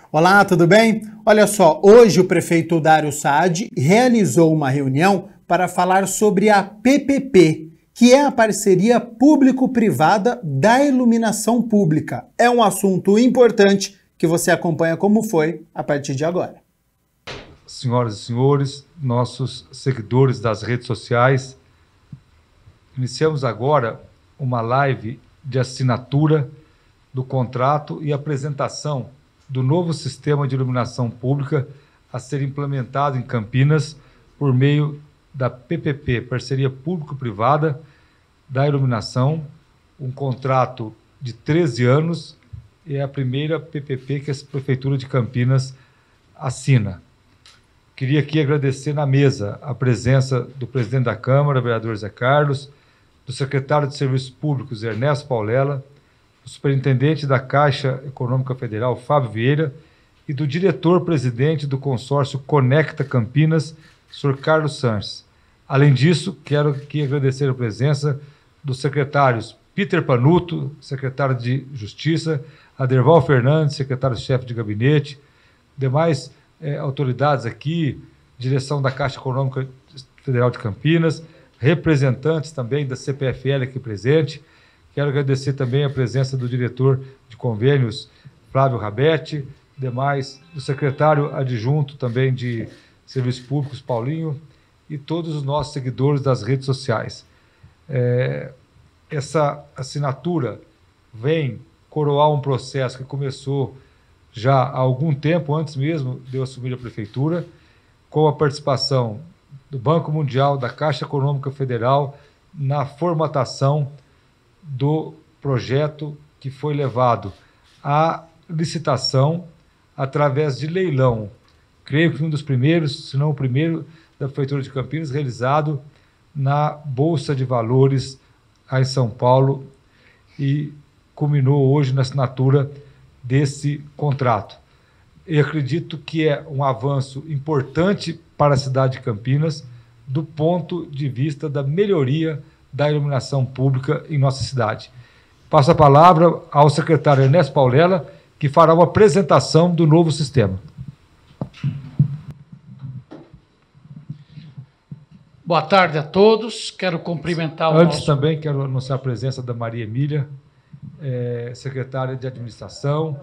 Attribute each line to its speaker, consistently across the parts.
Speaker 1: Olá, tudo bem? Olha só, hoje o prefeito Dario Saad realizou uma reunião para falar sobre a PPP, que é a parceria público-privada da iluminação pública. É um assunto importante que você acompanha como foi a partir de agora.
Speaker 2: Senhoras e senhores, nossos seguidores das redes sociais, iniciamos agora uma live de assinatura do contrato e apresentação do novo sistema de iluminação pública a ser implementado em Campinas por meio da PPP, Parceria Público-Privada da Iluminação, um contrato de 13 anos, e é a primeira PPP que a Prefeitura de Campinas assina. Queria aqui agradecer na mesa a presença do presidente da Câmara, vereador Zé Carlos, do secretário de Serviços Públicos, Ernesto Paulela, do superintendente da Caixa Econômica Federal, Fábio Vieira, e do diretor-presidente do consórcio Conecta Campinas, Sr. Carlos Sanches. Além disso, quero aqui agradecer a presença dos secretários Peter Panuto, secretário de Justiça, Aderval Fernandes, secretário-chefe de gabinete, demais autoridades aqui, direção da Caixa Econômica Federal de Campinas, representantes também da CPFL aqui presente. Quero agradecer também a presença do diretor de convênios, Flávio Rabetti, demais, do secretário adjunto também de Serviços Públicos, Paulinho, e todos os nossos seguidores das redes sociais. Essa assinatura vem coroar um processo que começou já há algum tempo, antes mesmo de eu assumir a prefeitura, com a participação do Banco Mundial, da Caixa Econômica Federal, na formatação do projeto que foi levado à licitação através de leilão. Creio que um dos primeiros, se não o primeiro, da Prefeitura de Campinas, realizado na Bolsa de Valores aí em São Paulo, e culminou hoje na assinatura desse contrato. Eu acredito que é um avanço importante para a cidade de Campinas, do ponto de vista da melhoria da iluminação pública em nossa cidade. Passo a palavra ao secretário Ernesto Paulela, que fará uma apresentação do novo sistema.
Speaker 3: Boa tarde a todos. Quero cumprimentar o
Speaker 2: Antes também quero anunciar a presença da Maria Emília, secretária de Administração,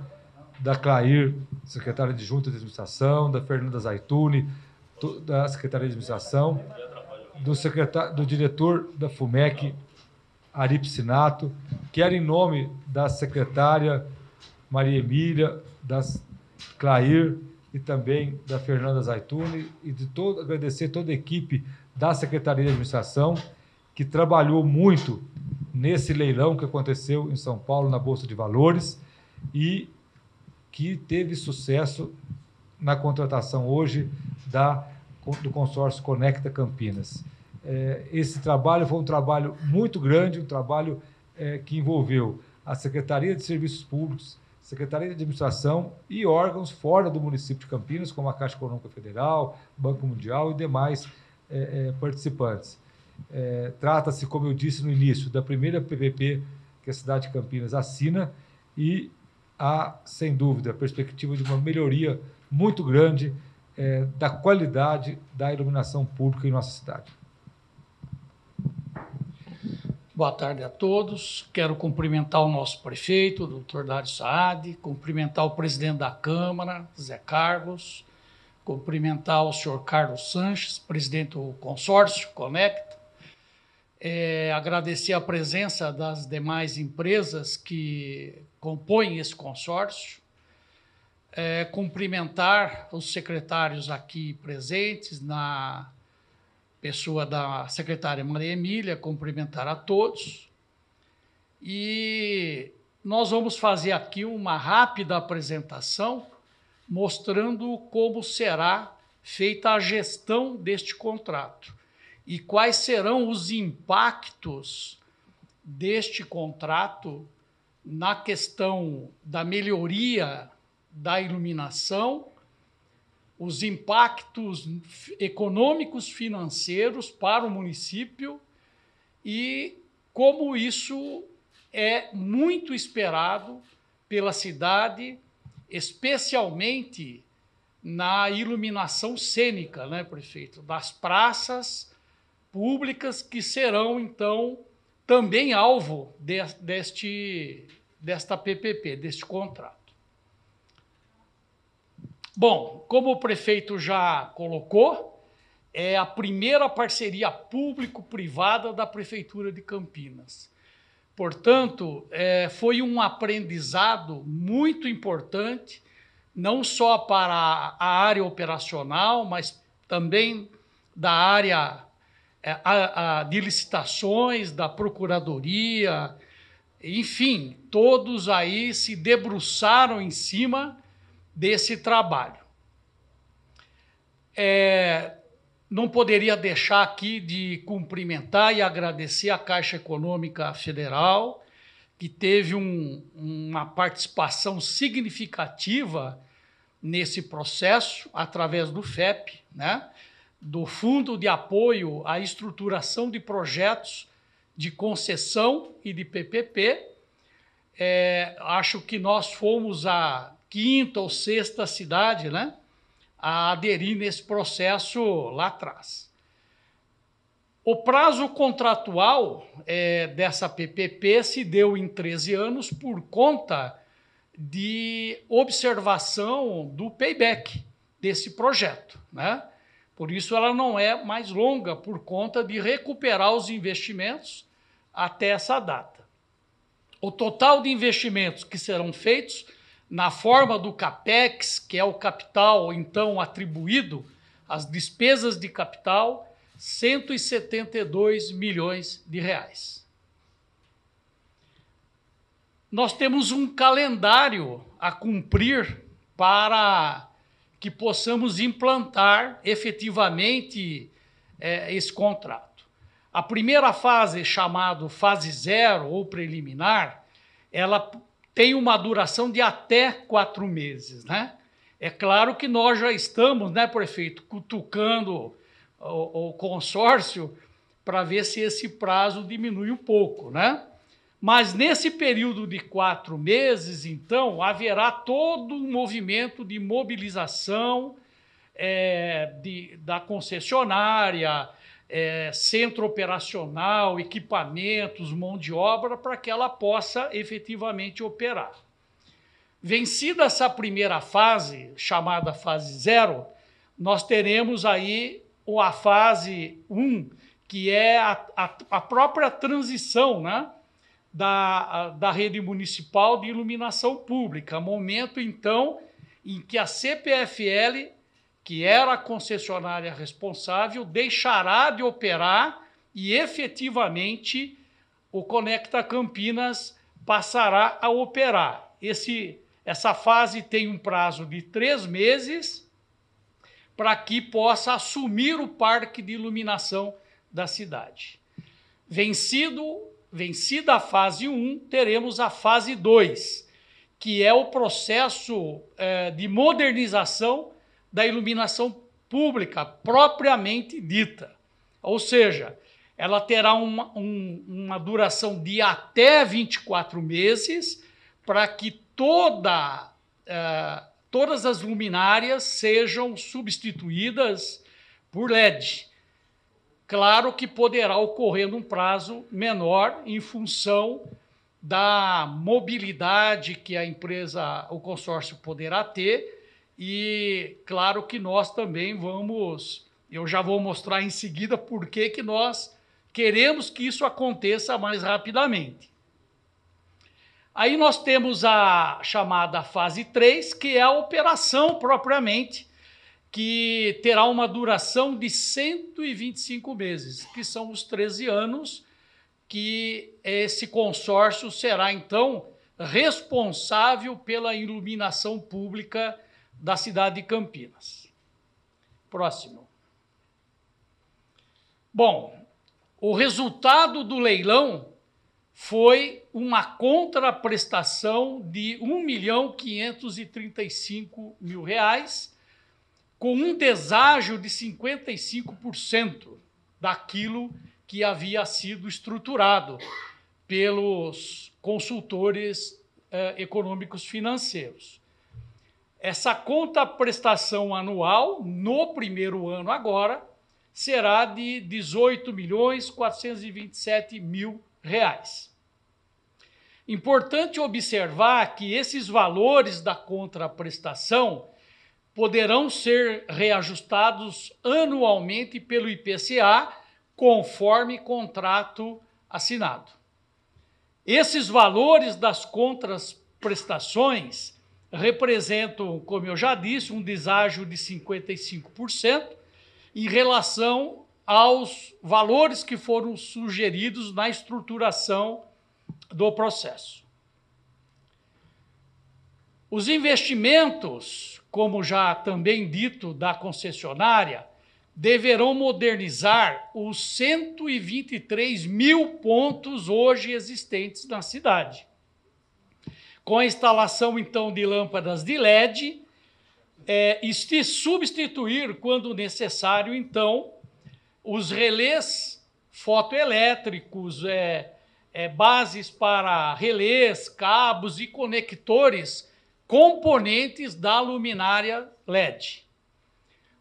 Speaker 2: da Clair, secretária de Junta de Administração, da Fernanda Zaituni, da Secretaria de Administração, do diretor da FUMEC, Ari Piscinato. Quero, em nome da secretária Maria Emília, da Clair e também da Fernanda Zaituni, e agradecer toda a equipe da Secretaria de Administração, que trabalhou muito nesse leilão que aconteceu em São Paulo, na Bolsa de Valores, e que teve sucesso na contratação hoje do consórcio Conecta Campinas. Esse trabalho foi um trabalho muito grande, um trabalho que envolveu a Secretaria de Serviços Públicos, Secretaria de Administração e órgãos fora do município de Campinas, como a Caixa Econômica Federal, Banco Mundial e demais participantes. Trata-se, como eu disse no início, da primeira PPP que a cidade de Campinas assina, e há, sem dúvida, a perspectiva de uma melhoria muito grande da qualidade da iluminação pública em nossa cidade.
Speaker 3: Boa tarde a todos. Quero cumprimentar o nosso prefeito, o doutor Dario Saad, cumprimentar o presidente da Câmara, Zé Carlos, cumprimentar o senhor Carlos Sanches, presidente do consórcio Conecta, agradecer a presença das demais empresas que compõem esse consórcio, cumprimentar os secretários aqui presentes, na pessoa da secretária Maria Emília, cumprimentar a todos. E nós vamos fazer aqui uma rápida apresentação mostrando como será feita a gestão deste contrato e quais serão os impactos deste contrato na questão da melhoria da iluminação, os impactos econômicos financeiros para o município e como isso é muito esperado pela cidade especialmente na iluminação cênica, né, prefeito, das praças públicas que serão, então, também alvo desta PPP, deste contrato. Bom, como o prefeito já colocou, é a primeira parceria público-privada da Prefeitura de Campinas. Portanto, foi um aprendizado muito importante, não só para a área operacional, mas também da área de licitações, da Procuradoria, enfim, todos aí se debruçaram em cima desse trabalho. Não poderia deixar aqui de cumprimentar e agradecer a Caixa Econômica Federal, que teve uma participação significativa nesse processo, através do FEP, né? Do Fundo de Apoio à Estruturação de Projetos de Concessão e de PPP. Acho que nós fomos a 5ª ou 6ª cidade, né, a aderir nesse processo lá atrás. O prazo contratual dessa PPP se deu em 13 anos por conta de observação do payback desse projeto, né? Por isso ela não é mais longa, por conta de recuperar os investimentos até essa data. O total de investimentos que serão feitos na forma do CAPEX, que é o capital, então, atribuído às despesas de capital, 172 milhões de reais. Nós temos um calendário a cumprir para que possamos implantar efetivamente esse contrato. A primeira fase, chamada fase 0 ou preliminar, ela tem uma duração de até 4 meses, né? É claro que nós já estamos, né, prefeito, cutucando o consórcio para ver se esse prazo diminui um pouco, né? Mas nesse período de 4 meses, então, haverá todo um movimento de mobilização da concessionária, centro operacional, equipamentos, mão de obra, para que ela possa efetivamente operar. Vencida essa primeira fase, chamada fase 0, nós teremos aí a fase 1, que é a própria transição, né, da rede municipal de iluminação pública, momento, então, em que a CPFL, que era a concessionária responsável, deixará de operar e, efetivamente, o Conecta Campinas passará a operar. Essa fase tem um prazo de 3 meses para que possa assumir o parque de iluminação da cidade. Vencida a fase 1, teremos a fase 2, que é o processo de modernização da iluminação pública propriamente dita. Ou seja, ela terá uma duração de até 24 meses para que todas as luminárias sejam substituídas por LED. Claro que poderá ocorrer num prazo menor em função da mobilidade que a empresa, o consórcio poderá ter, e claro que nós também eu já vou mostrar em seguida por que nós queremos que isso aconteça mais rapidamente. Aí nós temos a chamada fase 3, que é a operação propriamente, que terá uma duração de 125 meses, que são os 13 anos que esse consórcio será, então, responsável pela iluminação pública da cidade de Campinas. Próximo. Bom, o resultado do leilão foi uma contraprestação de R$ 1.535.000, com um deságio de 55% daquilo que havia sido estruturado pelos consultores econômicos financeiros. essa contraprestação anual, no primeiro ano agora, será de R$ 18.427.000. Importante observar que esses valores da contraprestação poderão ser reajustados anualmente pelo IPCA, conforme contrato assinado. Esses valores das contraprestações representam, como eu já disse, um deságio de 55% em relação aos valores que foram sugeridos na estruturação do processo. Os investimentos, como já também dito, da concessionária, deverão modernizar os 123 mil pontos hoje existentes na cidade. Com a instalação, então, de lâmpadas de LED, e se substituir, quando necessário, então, os relés fotoelétricos, bases para relés, cabos e conectores, componentes da luminária LED.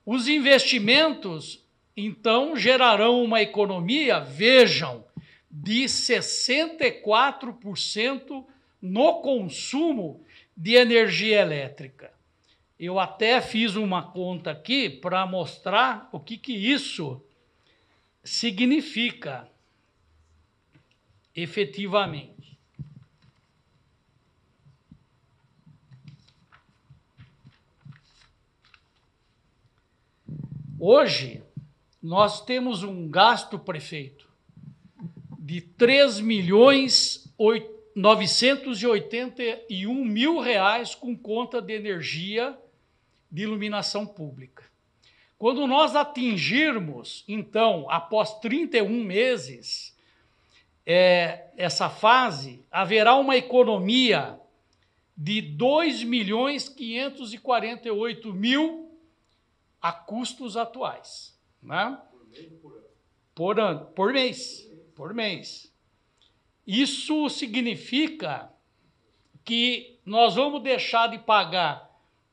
Speaker 3: Os investimentos, então, gerarão uma economia, vejam, de 64% no consumo de energia elétrica. Eu até fiz uma conta aqui para mostrar o que isso significa efetivamente. Hoje, nós temos um gasto, prefeito, de R$ 3.981.000 com conta de energia de iluminação pública. Quando nós atingirmos, então, após 31 meses, essa fase, haverá uma economia de R$ 2.548.000 a custos atuais, né? Por ano, por mês. Isso significa que nós vamos deixar de pagar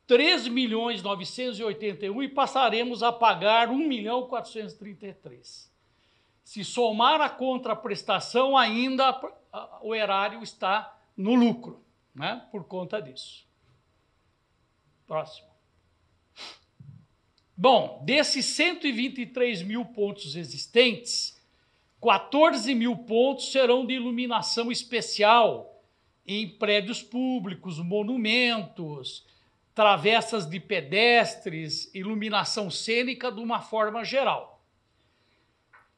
Speaker 3: 3.981.000 e passaremos a pagar 1.433.000. Se somar a contraprestação, ainda o erário está no lucro, né? Por conta disso. Próximo. Bom, desses 123 mil pontos existentes, 14 mil pontos serão de iluminação especial em prédios públicos, monumentos, travessas de pedestres, iluminação cênica de uma forma geral.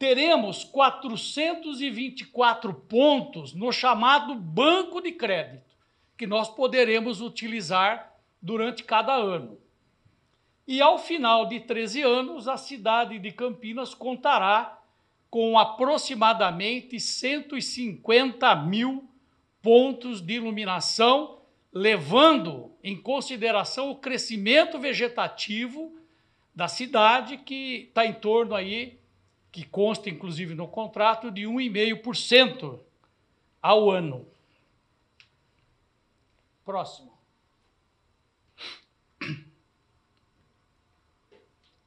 Speaker 3: Teremos 424 pontos no chamado banco de crédito, que nós poderemos utilizar durante cada ano. E ao final de 13 anos, a cidade de Campinas contará com aproximadamente 150 mil pontos de iluminação, levando em consideração o crescimento vegetativo da cidade, que está em torno aí, que consta inclusive no contrato, de 1,5% ao ano. Próximo.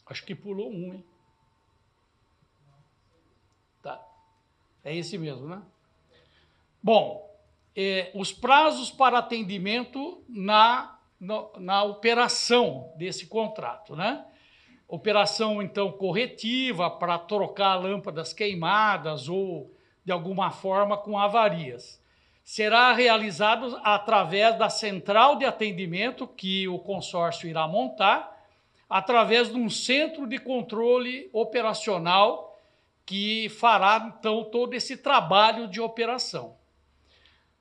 Speaker 3: Acho que pulou um, hein? Tá. É esse mesmo, né? Bom, os prazos para atendimento na operação desse contrato, né? Operação, então, corretiva para trocar lâmpadas queimadas ou, de alguma forma, com avarias. Será realizado através da central de atendimento que o consórcio irá montar, através de um centro de controle operacional que fará, então, todo esse trabalho de operação.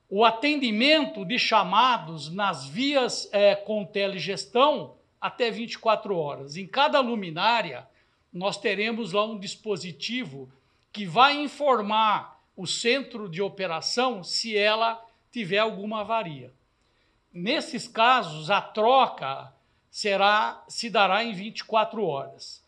Speaker 3: O atendimento de chamados nas vias com telegestão até 24 horas. Em cada luminária, nós teremos lá um dispositivo que vai informar o centro de operação se ela tiver alguma avaria. Nesses casos, a troca se dará em 24 horas.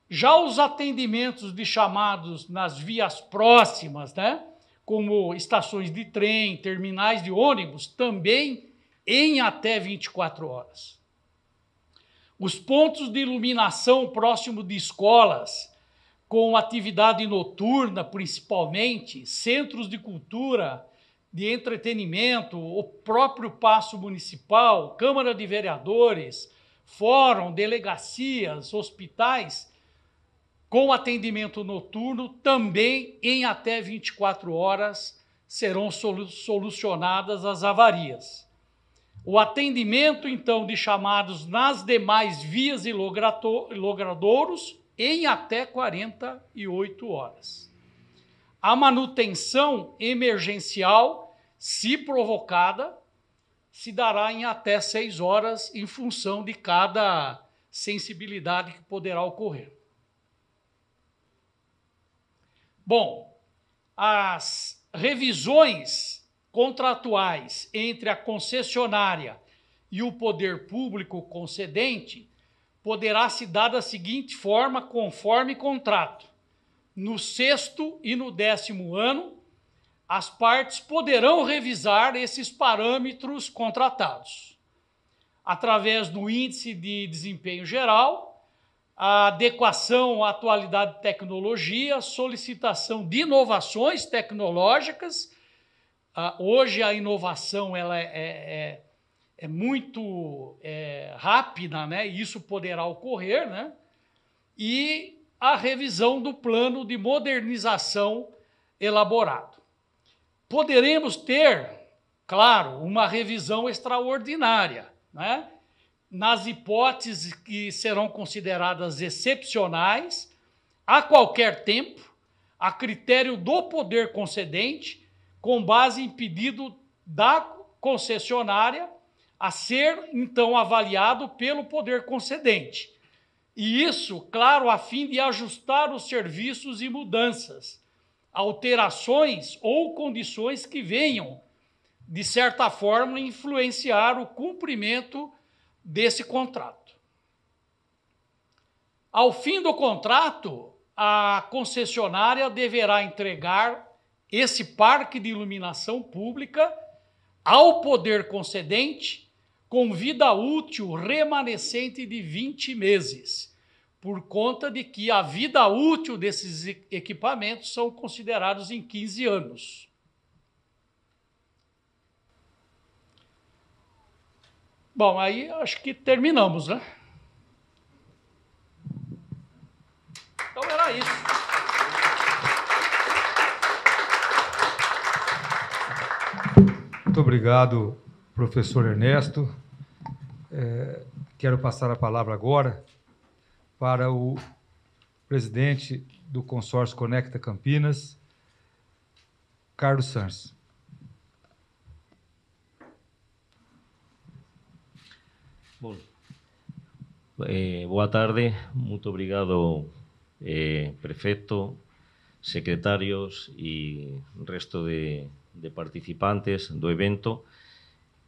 Speaker 3: Já os atendimentos de chamados nas vias próximas, né, como estações de trem, terminais de ônibus, também em até 24 horas. Os pontos de iluminação próximo de escolas, com atividade noturna principalmente, centros de cultura, de entretenimento, o próprio Paço Municipal, Câmara de Vereadores, fórum, delegacias, hospitais, com atendimento noturno, também em até 24 horas serão solucionadas as avarias. O atendimento, então, de chamados nas demais vias e logradouros em até 48 horas. A manutenção emergencial, se provocada, se dará em até 6 horas, em função de cada sensibilidade que poderá ocorrer. Bom, as revisões contratuais entre a concessionária e o poder público concedente poderá se dar da seguinte forma, conforme contrato. No 6º e no 10º ano, as partes poderão revisar esses parâmetros contratados, através do índice de desempenho geral, a adequação à atualidade de tecnologia, solicitação de inovações tecnológicas. Hoje a inovação ela é muito rápida, né? E isso poderá ocorrer, né? E a revisão do plano de modernização elaborado. Poderemos ter, claro, uma revisão extraordinária, né? Nas hipóteses que serão consideradas excepcionais, a qualquer tempo, a critério do poder concedente, com base em pedido da concessionária, a ser, então, avaliado pelo poder concedente. E isso, claro, a fim de ajustar os serviços e mudanças, alterações ou condições que venham, de certa forma, influenciar o cumprimento desse contrato. Ao fim do contrato, a concessionária deverá entregar esse parque de iluminação pública ao poder concedente com vida útil remanescente de 20 meses, por conta de que a vida útil desses equipamentos são considerados em 15 anos. Bom, aí acho que terminamos, né? Então era isso.
Speaker 2: Muito obrigado, professor Ernesto. Quero passar a palavra agora para o presidente do consórcio Conecta Campinas, Carlos Sanches.
Speaker 4: Bom, boa tarde, muito obrigado, prefeito, secretarios e resto de participantes do evento.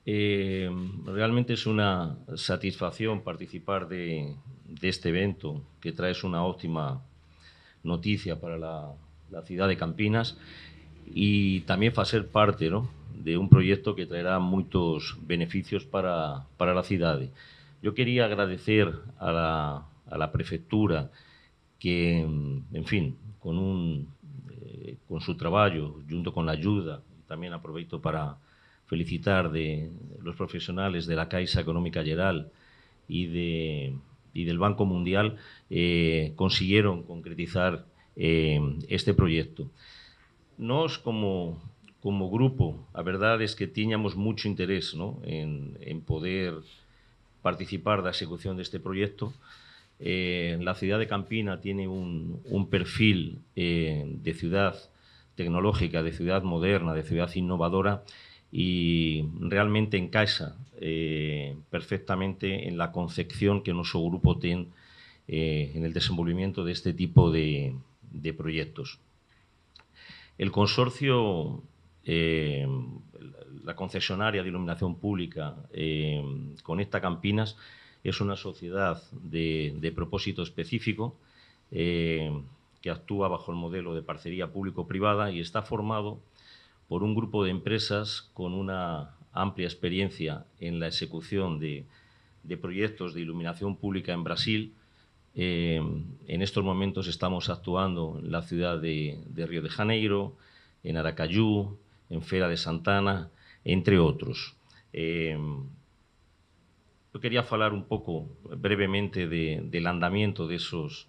Speaker 4: Realmente es una satisfacción participar de este evento que trae una óptima noticia para la ciudad de Campinas y también va a ser parte, ¿no?, de un proyecto que traerá muchos beneficios para la ciudad. Yo quería agradecer a la prefectura que, en fin, con su trabajo, junto con la ayuda, también aprovecho para felicitar de los profesionales de la Caixa Económica General y del Banco Mundial, consiguieron concretizar este proyecto. Nos, como grupo, la verdad es que teníamos mucho interés, ¿no?, en poder participar de la ejecución de este proyecto. La ciudad de Campinas tiene un perfil de ciudad tecnológica, de ciudad moderna, de ciudad innovadora, y realmente encaixa perfectamente en la concepción que nuestro grupo tiene en el desenvolvimiento de este tipo de proyectos. El consorcio, la concesionaria de iluminación pública Conecta Campinas, es una sociedad de propósito específico que actúa bajo el modelo de parcería público-privada y está formado por un grupo de empresas con una amplia experiencia en la ejecución de proyectos de iluminación pública en Brasil. En estos momentos estamos actuando en la ciudad de Río de Janeiro, en Aracaju, en Feira de Santana, entre otros. Yo quería falar un pouco brevemente del andamiento de esos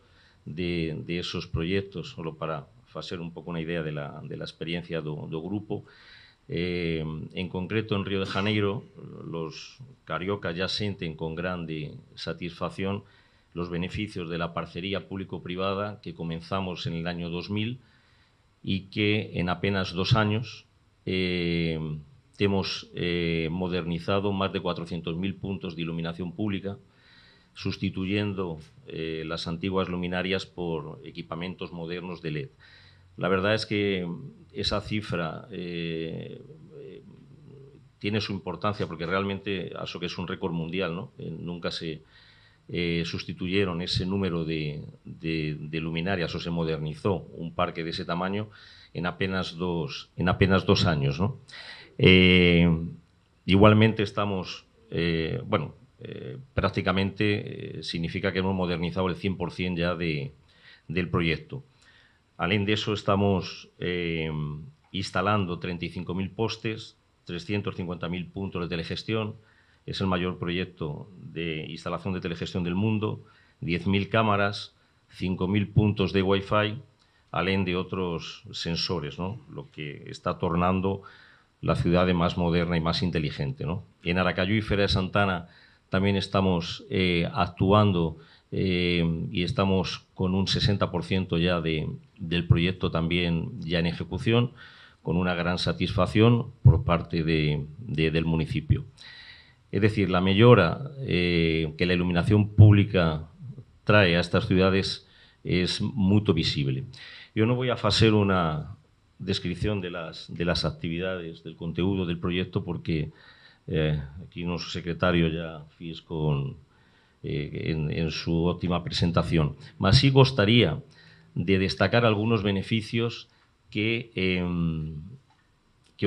Speaker 4: proyectos, solo para facer un pouco unha idea de la experiencia do grupo. En concreto, en Río de Janeiro, los cariocas ya sienten con grande satisfacción los beneficios de la parcería público-privada que comenzamos en el año 2000 y que en apenas 2 años hemos modernizado más de 400.000 puntos de iluminación pública, sustituyendo las antiguas luminarias por equipamientos modernos de LED. La verdad es que esa cifra tiene su importancia porque realmente eso que es un récord mundial, ¿no? Nunca se sustituyeron ese número de luminarias o se modernizó un parque de ese tamaño en apenas dos años, ¿no? Igualmente estamos, prácticamente significa que hemos modernizado el 100% ya del proyecto. Além de eso, estamos instalando 35.000 postes, 350.000 puntos de telegestión. Es el mayor proyecto de instalación de telegestión del mundo, 10.000 cámaras, 5.000 puntos de Wi-Fi, além de otros sensores, ¿no? Lo que está tornando la ciudad más moderna y más inteligente, ¿no? En Aracaju y Feira de Santana también estamos actuando y estamos con un 60% ya del proyecto también ya en ejecución, con una gran satisfacción por parte del municipio. Es decir, la mejora que la iluminación pública trae a estas ciudades es muy visible. Yo no voy a hacer una descripción de las actividades, del contenido del proyecto, porque aquí nuestro secretario ya hizo en su óptima presentación. Mas sí gustaría de destacar algunos beneficios que el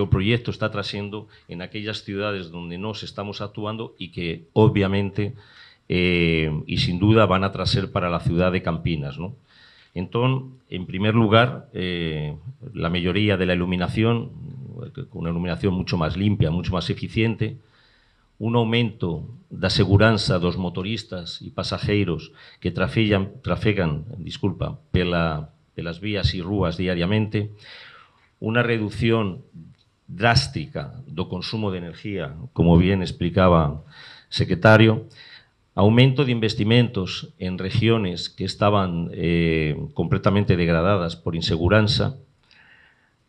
Speaker 4: proyecto está trayendo en aquellas ciudades donde nos estamos actuando y que obviamente y sin duda van a traer para la ciudad de Campinas, ¿no? Entonces, en primer lugar, la mayoría de la iluminación, una iluminación mucho más limpia, mucho más eficiente, un aumento da segurança dos motoristas e pasajeros que trafegan pelas vías e rúas diariamente, una reducción drástica do consumo de energía, como bien explicaba el secretario, aumento de investimentos en regiones que estaban completamente degradadas por inseguranza,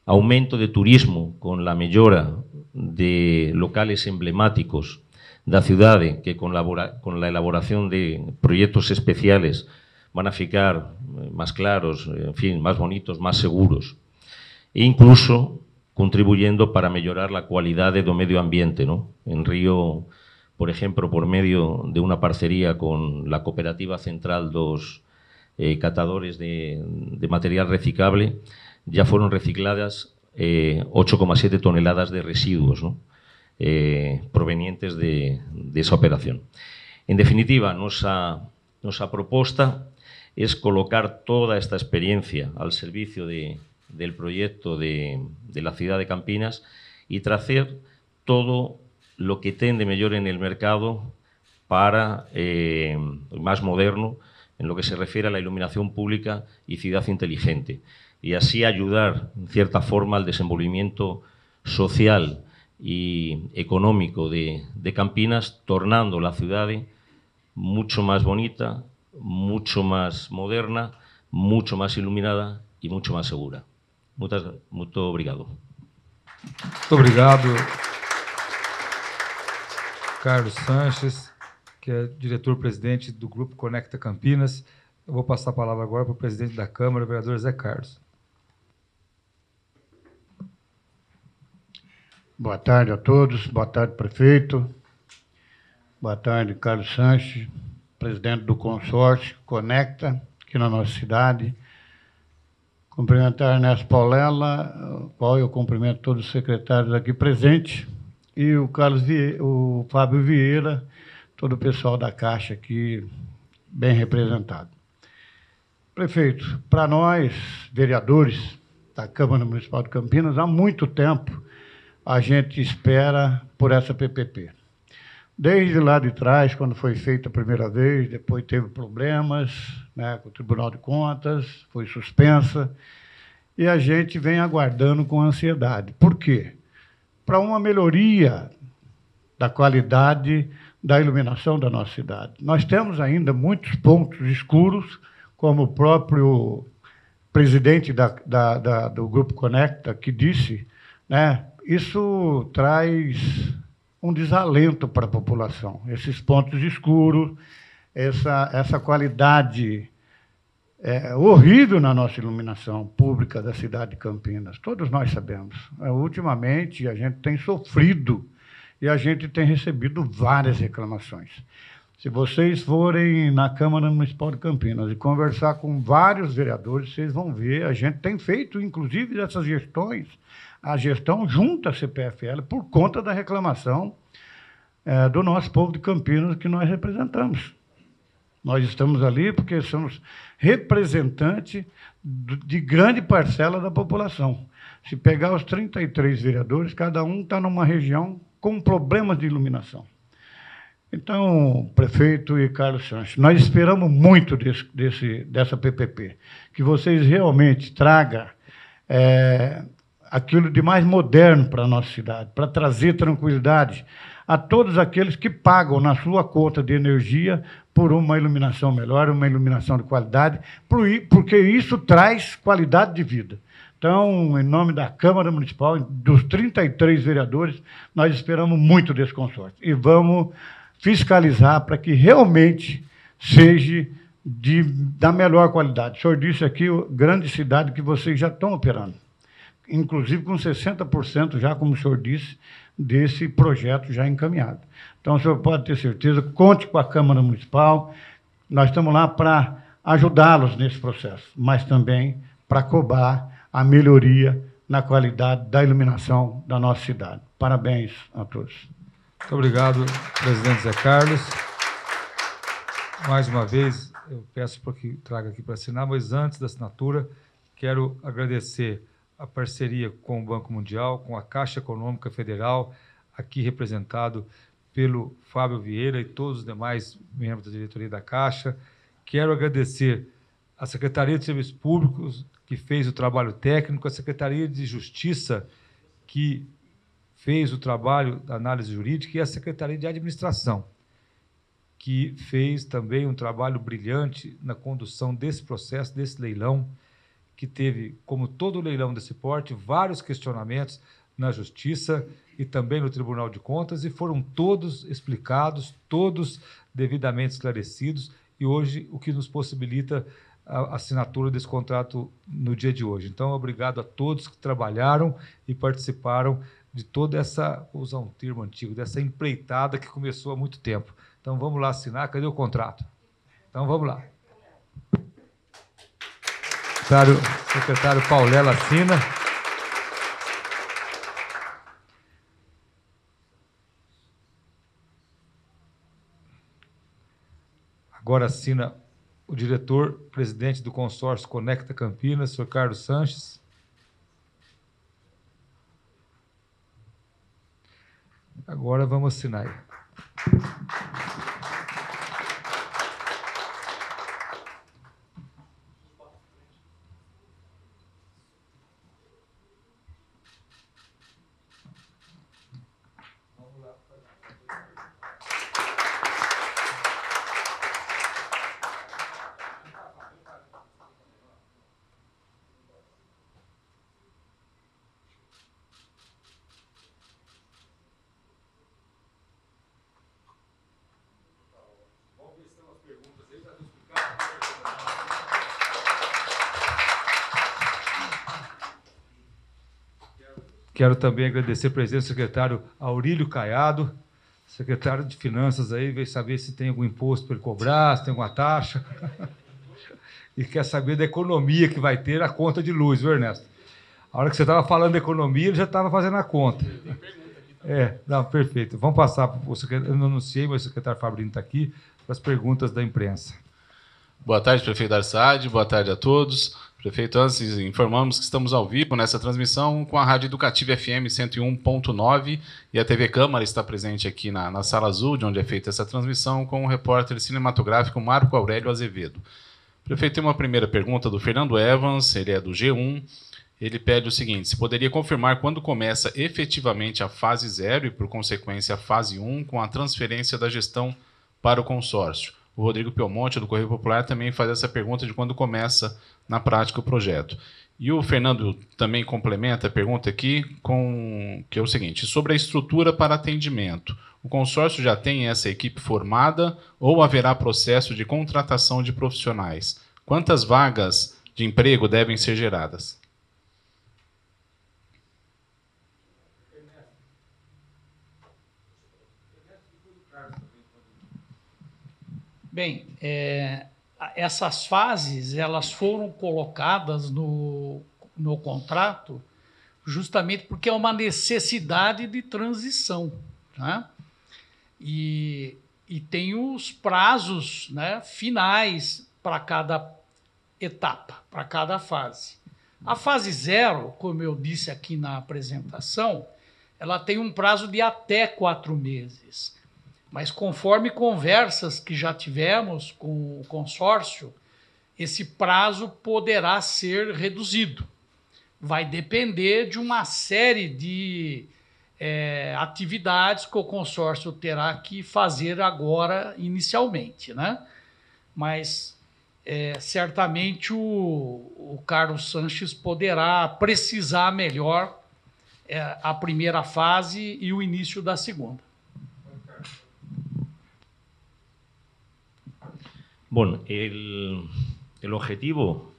Speaker 4: aumento de turismo con la mejora de locales emblemáticos da cidade que con la elaboración de proyectos especiales van a ficar más claros, en fin, más bonitos, más seguros, e incluso contribuyendo para mejorar la cualidad do medio ambiente, ¿no? En Río, por ejemplo, por medio de una parcería con la Cooperativa Central dos catadores de material reciclable, ya fueron recicladas 8,7 toneladas de residuos, ¿no? Provenientes de esa operación. En definitiva, nuestra propuesta es colocar toda esta experiencia al servicio del proyecto de la ciudad de Campinas y traer todo lo que tiene de mejor en el mercado para más moderno en lo que se refiere a la iluminación pública y ciudad inteligente, y así ayudar en cierta forma al desenvolvimiento social y económico de Campinas, tornando la ciudad mucho más bonita, mucho más moderna, mucho más iluminada y mucho más segura. Muito obrigado.
Speaker 2: Muito obrigado, Carlos Sanches, que é diretor-presidente do Grupo Conecta Campinas. Eu vou passar a palavra agora para o presidente da Câmara, o vereador Zé Carlos.
Speaker 5: Boa tarde a todos, boa tarde, prefeito. Boa tarde, Carlos Sanches, presidente do consórcio Conecta, aqui na nossa cidade. Cumprimentar Ernesto Paulela, qual eu cumprimento todos os secretários aqui presentes, e o Fábio Vieira, todo o pessoal da Caixa aqui bem representado. Prefeito, para nós, vereadores da Câmara Municipal de Campinas, há muito tempo a gente espera por essa PPP. Desde lá de trás, quando foi feita a primeira vez, depois teve problemas, né, com o Tribunal de Contas, foi suspensa, e a gente vem aguardando com ansiedade. Por quê? Para uma melhoria da qualidade da iluminação da nossa cidade. Nós temos ainda muitos pontos escuros, como o próprio presidente do Grupo Conecta, que disse, né, isso traz um desalento para a população. Esses pontos escuros, essa qualidade horrível na nossa iluminação pública da cidade de Campinas. Todos nós sabemos. Ultimamente, a gente tem sofrido e a gente tem recebido várias reclamações. Se vocês forem na Câmara Municipal de Campinas e conversar com vários vereadores, vocês vão ver, a gente tem feito, inclusive, essas gestões, a gestão junto à CPFL, por conta da reclamação do nosso povo de Campinas que nós representamos. Nós estamos ali porque somos representantes de grande parcela da população. Se pegar os 33 vereadores, cada um está numa região com problemas de iluminação. Então, prefeito e Carlos Sanches, nós esperamos muito dessa PPP, que vocês realmente tragam aquilo de mais moderno para a nossa cidade, para trazer tranquilidade a todos aqueles que pagam na sua conta de energia por uma iluminação melhor, uma iluminação de qualidade, porque isso traz qualidade de vida. Então, em nome da Câmara Municipal, dos 33 vereadores, nós esperamos muito desse consórcio. E vamos fiscalizar para que realmente seja da melhor qualidade. O senhor disse aqui, grande cidade que vocês já estão operando, inclusive com 60% já, como o senhor disse, desse projeto já encaminhado. Então, o senhor pode ter certeza, conte com a Câmara Municipal, nós estamos lá para ajudá-los nesse processo, mas também para cobrar a melhoria na qualidade da iluminação da nossa cidade. Parabéns a todos.
Speaker 2: Muito obrigado, presidente Zé Carlos. Mais uma vez, eu peço para que traga aqui para assinar, mas antes da assinatura, quero agradecer a parceria com o Banco Mundial, com a Caixa Econômica Federal, aqui representado pelo Fábio Vieira e todos os demais membros da diretoria da Caixa. Quero agradecer a Secretaria de Serviços Públicos, que fez o trabalho técnico, a Secretaria de Justiça, que fez o trabalho da análise jurídica, e a Secretaria de Administração, que fez também um trabalho brilhante na condução desse processo, desse leilão, que teve, como todo leilão desse porte, vários questionamentos na Justiça e também no Tribunal de Contas, e foram todos explicados, todos devidamente esclarecidos, e hoje o que nos possibilita a assinatura desse contrato no dia de hoje. Então, obrigado a todos que trabalharam e participaram de toda essa, vou usar um termo antigo, dessa empreitada que começou há muito tempo. Então, vamos lá assinar. Cadê o contrato? Então, vamos lá. Secretário Paulela assina. Agora assina o diretor-presidente do consórcio Conecta Campinas, senhor Carlos Sanches. Agora vamos assinar aí. Quero também agradecer a presença do secretário Aurílio Caiado, secretário de Finanças aí, veio saber se tem algum imposto para ele cobrar, se tem alguma taxa, e quer saber da economia que vai ter a conta de luz, viu, Ernesto? A hora que você estava falando de economia, ele já estava fazendo a conta. Não, perfeito. Vamos passar para o secretário. Eu não anunciei, mas o secretário Fabrini está aqui para as perguntas da imprensa.
Speaker 6: Boa tarde, prefeito Dário Saad. Boa tarde a todos. Prefeito, antes informamos que estamos ao vivo nessa transmissão com a Rádio Educativa FM 101.9 e a TV Câmara está presente aqui na Sala Azul, de onde é feita essa transmissão, com o repórter cinematográfico Marco Aurélio Azevedo. Prefeito, tem uma primeira pergunta do Fernando Evans, ele é do G1. Ele pede o seguinte: se poderia confirmar quando começa efetivamente a fase 0 e, por consequência, a fase 1, com a transferência da gestão para o consórcio? O Rodrigo Piemonte, do Correio Popular, também faz essa pergunta de quando começa, na prática, o projeto. E o Fernando também complementa a pergunta aqui, que é o seguinte: sobre a estrutura para atendimento, o consórcio já tem essa equipe formada ou haverá processo de contratação de profissionais? Quantas vagas de emprego devem ser geradas?
Speaker 3: Bem, essas fases elas foram colocadas no contrato justamente porque é uma necessidade de transição, né? E tem os prazos, né, finais para cada etapa, para cada fase. A fase 0, como eu disse aqui na apresentação, ela tem um prazo de até 4 meses. Mas conforme conversas que já tivemos com o consórcio, esse prazo poderá ser reduzido. Vai depender de uma série de atividades que o consórcio terá que fazer agora inicialmente, né? Mas certamente o Carlos Sanches poderá precisar melhor a primeira fase e o início da segunda.
Speaker 4: Bueno, el objetivo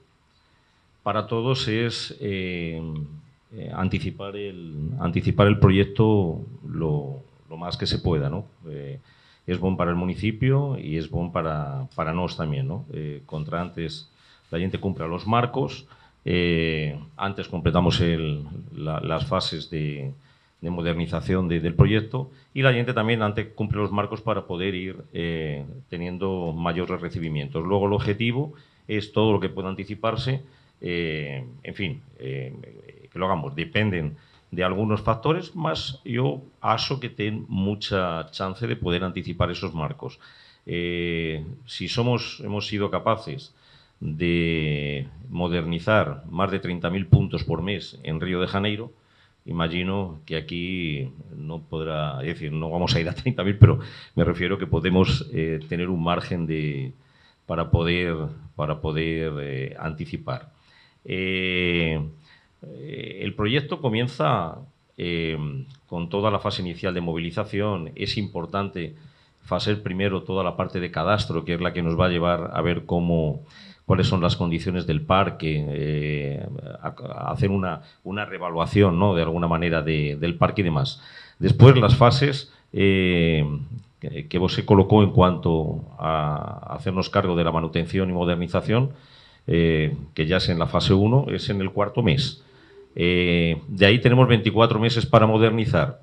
Speaker 4: para todos es anticipar el proyecto lo más que se pueda, ¿no? Es bueno para el municipio y es bueno para nos también, ¿no? Contra antes la gente cumpla los marcos, antes completamos las fases de modernización del proyecto y la gente también antes cumple los marcos para poder ir teniendo mayores recibimientos. Luego el objetivo es todo lo que pueda anticiparse, en fin, que lo hagamos. Dependen de algunos factores, más yo aso que ten mucha chance de poder anticipar esos marcos. Si hemos sido capaces de modernizar más de 30.000 puntos por mes en Río de Janeiro, imagino que aquí no podrá, es decir, no vamos a ir a 30.000, pero me refiero que podemos tener un margen para poder anticipar. El proyecto comienza con toda la fase inicial de movilización. Es importante hacer primero toda la parte de cadastro, que es la que nos va a llevar a ver cuáles son las condiciones del parque, hacer una reevaluación, ¿no?, de alguna manera del parque y demás. Después las fases que vos se colocó en cuanto a hacernos cargo de la manutención y modernización, que ya es en la fase 1, es en el 4.º mes. De ahí tenemos 24 meses para modernizar.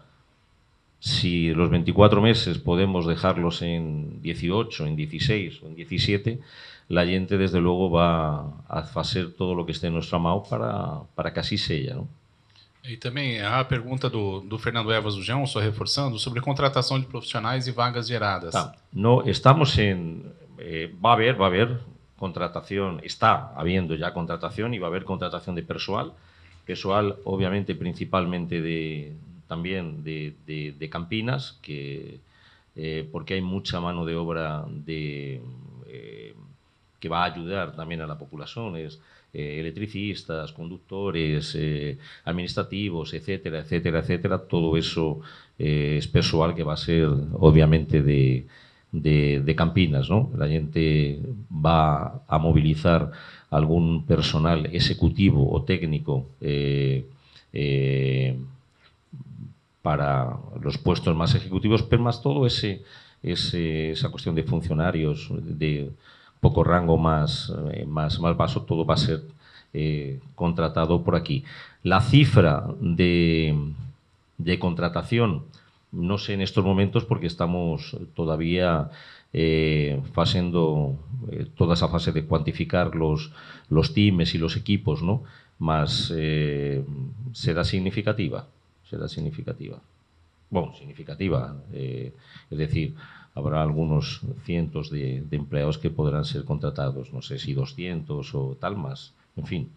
Speaker 4: Si los 24 meses podemos dejarlos en 18, en 16 o en 17, la gente desde luego va a hacer todo lo que esté en nuestra mão para que así seja, ¿no?
Speaker 6: E também a pergunta do Fernando Evas do G1, só reforçando, sobre contratação de profissionais e vagas geradas.
Speaker 4: No, estamos va a haber contratación, está habiendo ya contratación y va a haber contratación de personal obviamente principalmente también de Campinas, porque hay mucha mano de obra que va a ayudar también a la población, electricistas, conductores, administrativos, etcétera, etcétera, etcétera. Todo eso es personal que va a ser obviamente de Campinas, ¿no? La gente va a movilizar algún personal ejecutivo o técnico para los puestos más ejecutivos, pero más todo esa cuestión de funcionarios de poco rango más bajo, todo va a ser contratado por aquí. La cifra de de contratación. No sé en estos momentos porque estamos todavía haciendo toda esa fase de cuantificar los teams y los equipos, ¿no? Mas será significativa, Bueno, significativa, es decir, habrá algunos cientos de empleados que podrán ser contratados, no sé si 200 o tal más, en fin,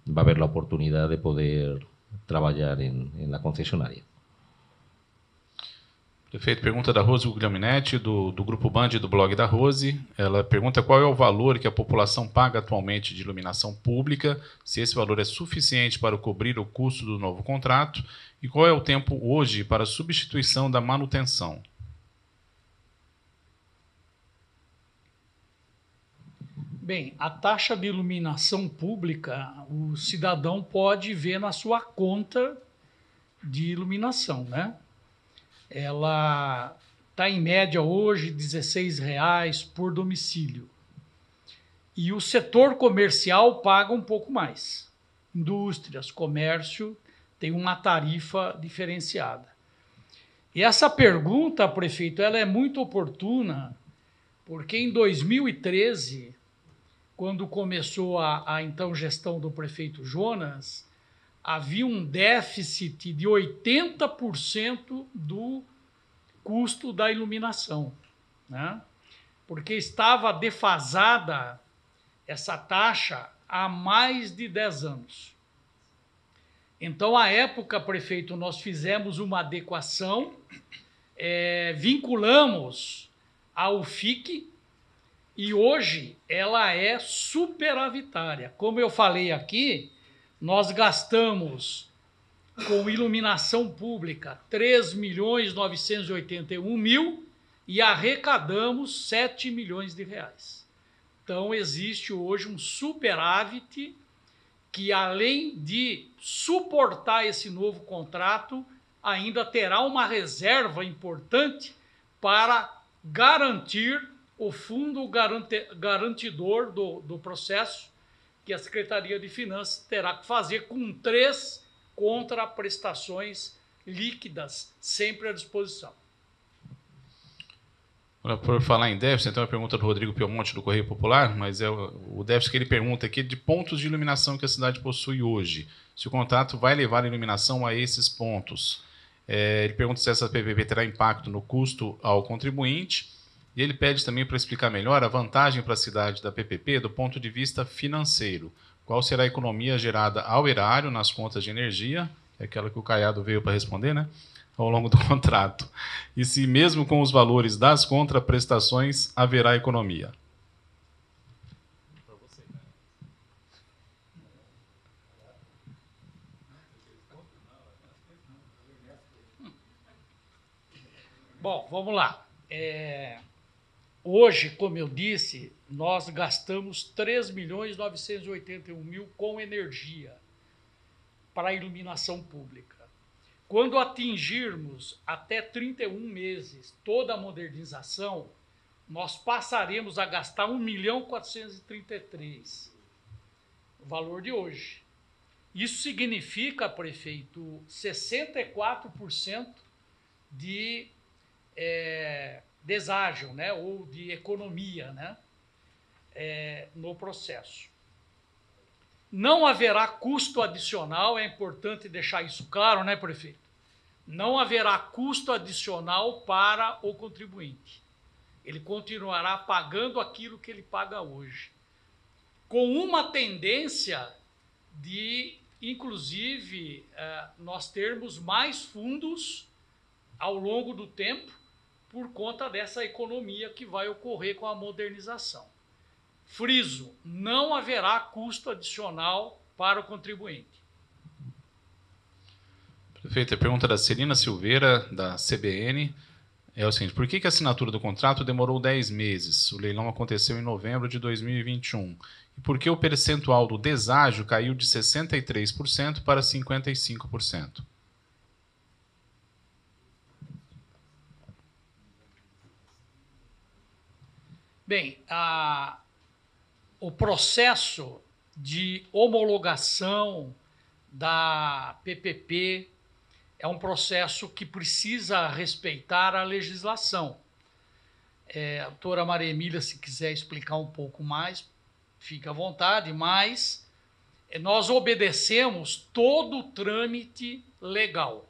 Speaker 4: va a haber la oportunidad de poder trabalhar en la concessionária.
Speaker 6: Prefeito, pergunta da Rose Guglielminetti, do Grupo Band e do blog da Rose. Ela pergunta qual é o valor que a população paga atualmente de iluminação pública, se esse valor é suficiente para cobrir o custo do novo contrato e qual é o tempo hoje para a substituição da manutenção.
Speaker 3: Bem, a taxa de iluminação pública, o cidadão pode ver na sua conta de iluminação, né? Ela está em média hoje R$ 16 por domicílio. E o setor comercial paga um pouco mais. Indústrias, comércio, tem uma tarifa diferenciada. E essa pergunta, prefeito, ela é muito oportuna, porque em 2013, quando começou a então gestão do prefeito Jonas, havia um déficit de 80% do custo da iluminação, né? Porque estava defasada essa taxa há mais de 10 anos. Então, à época, prefeito, nós fizemos uma adequação, vinculamos ao FIC, e hoje ela é superavitária. Como eu falei aqui, nós gastamos com iluminação pública 3.981.000 e arrecadamos 7 milhões de reais. Então, existe hoje um superávit que, além de suportar esse novo contrato, ainda terá uma reserva importante para garantir o fundo garantidor do processo, que a Secretaria de Finanças terá que fazer com 3 contraprestações líquidas, sempre à disposição.
Speaker 6: Por falar em déficit, então a pergunta do Rodrigo Piemonte, do Correio Popular, mas é o déficit que ele pergunta aqui de pontos de iluminação que a cidade possui hoje. Se o contrato vai levar a iluminação a esses pontos. Ele pergunta se essa PPP terá impacto no custo ao contribuinte. E ele pede também para explicar melhor a vantagem para a cidade da PPP do ponto de vista financeiro. Qual será a economia gerada ao erário nas contas de energia, é aquela que o Caiado veio para responder, né? Ao longo do contrato. E se mesmo com os valores das contraprestações haverá economia.
Speaker 3: Bom, vamos lá. Hoje, como eu disse, nós gastamos 3.981.000 com energia para a iluminação pública. Quando atingirmos até 31 meses toda a modernização, nós passaremos a gastar 1.433.000, o valor de hoje. Isso significa, prefeito, 64% de deságio, né, ou de economia, né, no processo. Não haverá custo adicional, é importante deixar isso claro, né, prefeito? Não haverá custo adicional para o contribuinte. Ele continuará pagando aquilo que ele paga hoje, com uma tendência de, inclusive, nós termos mais fundos ao longo do tempo, por conta dessa economia que vai ocorrer com a modernização. Friso, não haverá custo adicional para o contribuinte.
Speaker 6: Prefeito, a pergunta da Celina Silveira, da CBN, é o seguinte: por que a assinatura do contrato demorou 10 meses? O leilão aconteceu em novembro de 2021. E por que o percentual do deságio caiu de 63% para 55%?
Speaker 3: Bem, o processo de homologação da PPP é um processo que precisa respeitar a legislação. A doutora Maria Emília, se quiser explicar um pouco mais, fique à vontade, mas nós obedecemos todo o trâmite legal.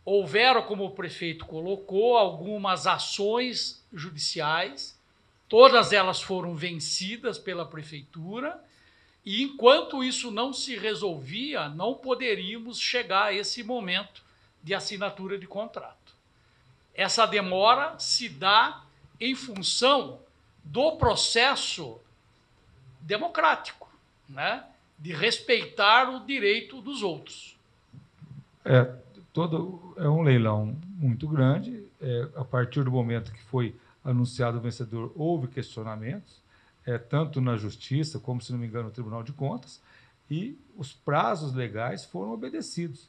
Speaker 3: Houveram, como o prefeito colocou, algumas ações judiciais, todas elas foram vencidas pela prefeitura, e enquanto isso não se resolvia, não poderíamos chegar a esse momento de assinatura de contrato. Essa demora se dá em função do processo democrático, né? De respeitar o direito dos outros.
Speaker 2: É um leilão muito grande. A partir do momento que foi anunciado o vencedor, houve questionamentos, tanto na Justiça, como, se não me engano, no Tribunal de Contas, e os prazos legais foram obedecidos.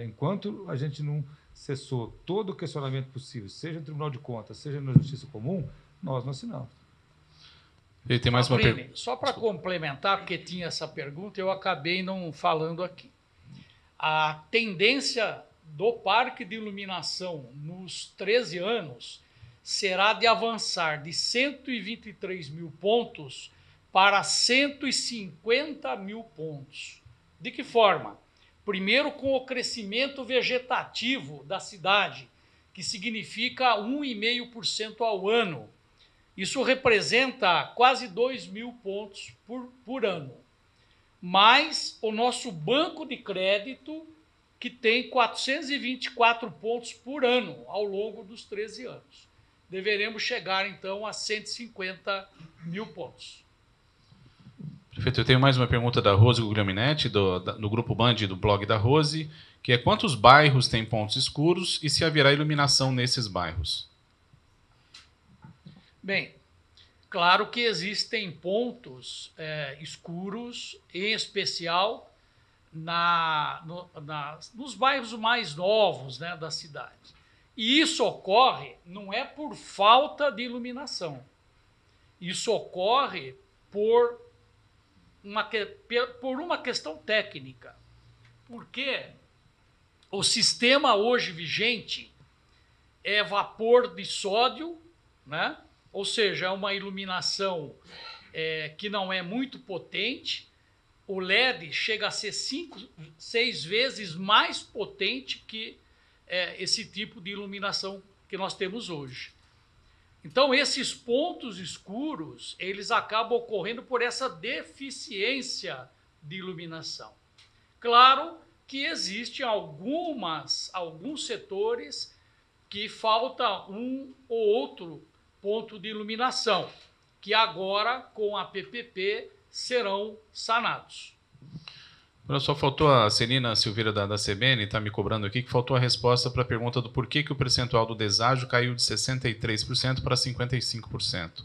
Speaker 2: Enquanto a gente não cessou todo o questionamento possível, seja no Tribunal de Contas, seja na Justiça Comum, nós não assinamos.
Speaker 6: E tem mais uma pergunta.
Speaker 3: Só para complementar, porque tinha essa pergunta, eu acabei não falando aqui. A tendência do parque de iluminação nos 13 anos será de avançar de 123 mil pontos para 150 mil pontos. De que forma? Primeiro, com o crescimento vegetativo da cidade, que significa 1,5% ao ano. Isso representa quase 2 mil pontos por ano. Mais o nosso banco de crédito, que tem 424 pontos por ano ao longo dos 13 anos. Deveremos chegar, então, a 150 mil pontos.
Speaker 6: Prefeito, eu tenho mais uma pergunta da Rose Guglielminetti, do Grupo Band, do blog da Rose, que é: quantos bairros têm pontos escuros e se haverá iluminação nesses bairros?
Speaker 3: Bem, claro que existem pontos escuros, em especial nos bairros mais novos, né, da cidade. E isso ocorre não é por falta de iluminação. Isso ocorre por uma questão técnica. Porque o sistema hoje vigente é vapor de sódio, né? Ou seja, é uma iluminação que não é muito potente. O LED chega a ser 6 vezes mais potente que esse tipo de iluminação que nós temos hoje. Então, esses pontos escuros, eles acabam ocorrendo por essa deficiência de iluminação. Claro que existem alguns setores que falta um ou outro ponto de iluminação, que agora, com a PPP, serão sanados.
Speaker 6: Só faltou a Celina Silveira da CBN, está me cobrando aqui, que faltou a resposta para a pergunta do porquê que o percentual do deságio caiu de 63% para 55%.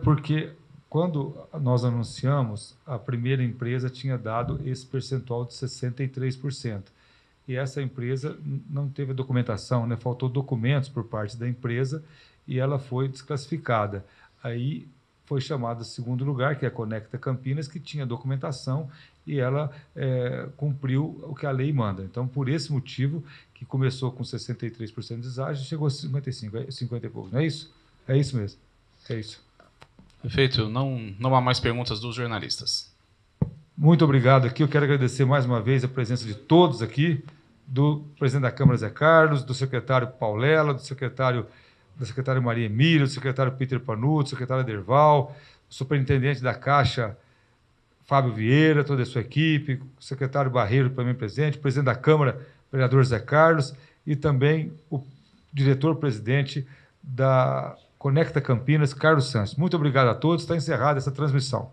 Speaker 2: Porque quando nós anunciamos, a primeira empresa tinha dado esse percentual de 63%. E essa empresa não teve documentação, né? Faltou documentos por parte da empresa e ela foi desclassificada. Aí foi chamada segundo lugar, que é a Conecta Campinas, que tinha documentação e ela cumpriu o que a lei manda. Então, por esse motivo, que começou com 63% de deságio, chegou a 55%, 50 e pouco. Não é isso? É isso mesmo. É isso.
Speaker 6: Perfeito. Não há mais perguntas dos jornalistas.
Speaker 2: Muito obrigado aqui. Eu quero agradecer mais uma vez a presença de todos aqui, do presidente da Câmara, Zé Carlos, do secretário Paulela, da secretária Maria Emília, do secretário Peter Panuto, do secretário Derval, do superintendente da Caixa, Fábio Vieira, toda a sua equipe, o secretário Barreiro, também presente, o presidente da Câmara, vereador Zé Carlos, e também o diretor-presidente da Conecta Campinas, Carlos Santos. Muito obrigado a todos. Está encerrada essa transmissão.